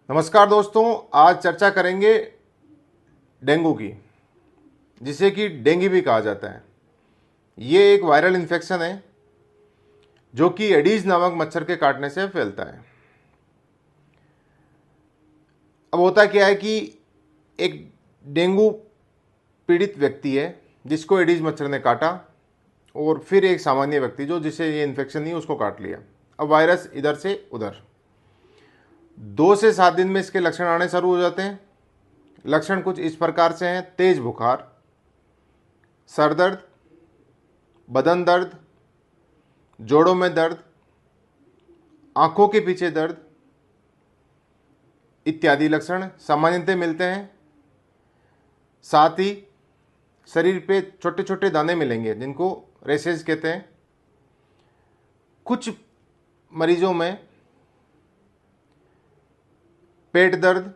नमस्कार दोस्तों, आज चर्चा करेंगे डेंगू की, जिसे कि डेंगू भी कहा जाता है। ये एक वायरल इन्फेक्शन है जो कि एडीज नामक मच्छर के काटने से फैलता है। अब होता क्या है कि एक डेंगू पीड़ित व्यक्ति है जिसको एडीज मच्छर ने काटा, और फिर एक सामान्य व्यक्ति जो जिसे ये इन्फेक्शन नहीं उसको काट लिया। अब वायरस इधर से उधर 2 से 7 दिन में इसके लक्षण आने शुरू हो जाते हैं। लक्षण कुछ इस प्रकार से हैं: तेज बुखार, सर दर्द, बदन दर्द, जोड़ों में दर्द, आंखों के पीछे दर्द इत्यादि लक्षण सामान्यतः मिलते हैं। साथ ही शरीर पे छोटे छोटे दाने मिलेंगे जिनको रेसेस कहते हैं। कुछ मरीजों में पेट दर्द,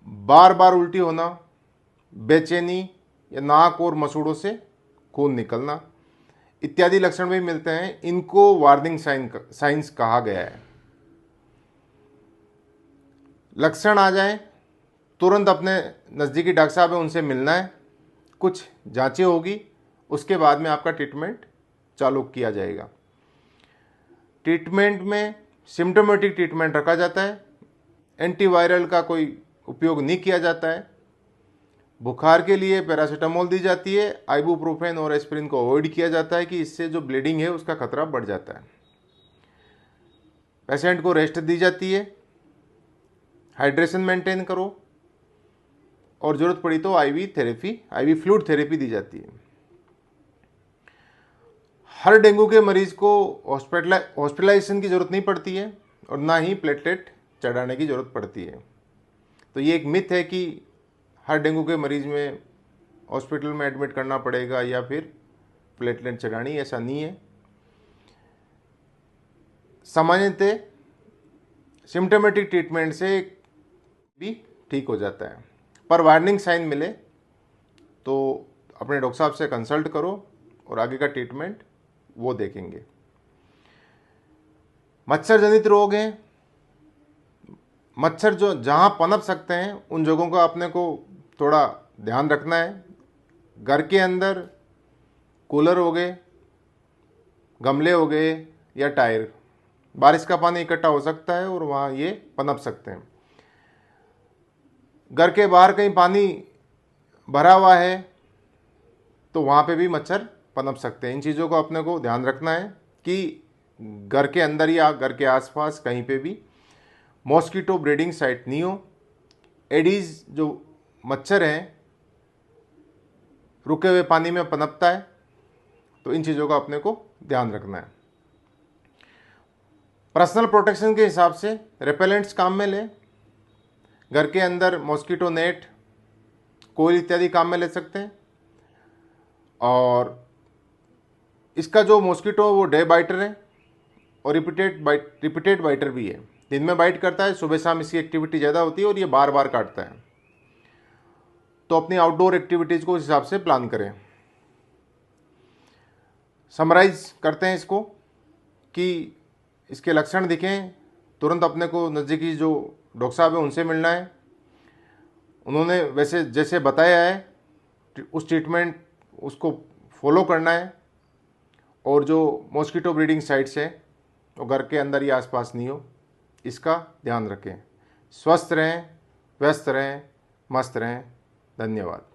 बार बार उल्टी होना, बेचैनी या नाक और मसूड़ों से खून निकलना इत्यादि लक्षण भी मिलते हैं। इनको वार्निंग साइंस कहा गया है। लक्षण आ जाएं तुरंत अपने नज़दीकी डॉक्टर साहब है उनसे मिलना है, कुछ जांचें होगी, उसके बाद में आपका ट्रीटमेंट चालू किया जाएगा। ट्रीटमेंट में सिम्टोमेटिक ट्रीटमेंट रखा जाता है, एंटीवायरल का कोई उपयोग नहीं किया जाता है। बुखार के लिए पैरासीटामोल दी जाती है, आइबुप्रोफेन और एस्पिरिन को अवॉइड किया जाता है कि इससे जो ब्लीडिंग है उसका खतरा बढ़ जाता है। पेशेंट को रेस्ट दी जाती है, हाइड्रेशन मेंटेन करो, और ज़रूरत पड़ी तो आईवी फ्लूइड थेरेपी दी जाती है। हर डेंगू के मरीज को हॉस्पिटलाइजेशन की ज़रूरत नहीं पड़ती है और ना ही प्लेटलेट चढ़ाने की ज़रूरत पड़ती है। तो ये एक मिथ है कि हर डेंगू के मरीज में हॉस्पिटल में एडमिट करना पड़ेगा या फिर प्लेटलेट चढ़ानी, ऐसा नहीं है। सामान्यतः सिम्टोमेटिक ट्रीटमेंट से भी ठीक हो जाता है, पर वार्निंग साइन मिले तो अपने डॉक्टर साहब से कंसल्ट करो और आगे का ट्रीटमेंट वो देखेंगे। मच्छर जनित रोग हैं, मच्छर जो जहाँ पनप सकते हैं उन जगहों का अपने को थोड़ा ध्यान रखना है। घर के अंदर कूलर हो गए, गमले हो गए या टायर, बारिश का पानी इकट्ठा हो सकता है और वहाँ ये पनप सकते हैं। घर के बाहर कहीं पानी भरा हुआ है तो वहाँ पे भी मच्छर पनप सकते हैं। इन चीज़ों को अपने को ध्यान रखना है कि घर के अंदर या घर के आसपास कहीं पे भी मॉस्किटो ब्रीडिंग साइट नहीं हो। एडीज जो मच्छर हैं रुके हुए पानी में पनपता है, तो इन चीज़ों का अपने को ध्यान रखना है। पर्सनल प्रोटेक्शन के हिसाब से रेपेलेंट्स काम में ले, घर के अंदर मॉस्किटो नेट, कोयल इत्यादि काम में ले सकते हैं। और इसका जो मॉस्किटो वो डे बाइटर है और रिपीटेड बाइटर भी है। दिन में बाइट करता है, सुबह शाम इसकी एक्टिविटी ज़्यादा होती है और ये बार बार काटता है। तो अपनी आउटडोर एक्टिविटीज़ को उस हिसाब से प्लान करें। समराइज करते हैं इसको कि इसके लक्षण दिखें तुरंत अपने को नज़दीकी जो डॉक्टर साहब है उनसे मिलना है। उन्होंने वैसे जैसे बताया है उस ट्रीटमेंट उसको फॉलो करना है। और जो मॉस्किटो ब्रीडिंग साइट्स है वो घर के अंदर या आसपास नहीं हो, इसका ध्यान रखें। स्वस्थ रहें, व्यस्त रहें, मस्त रहें। धन्यवाद।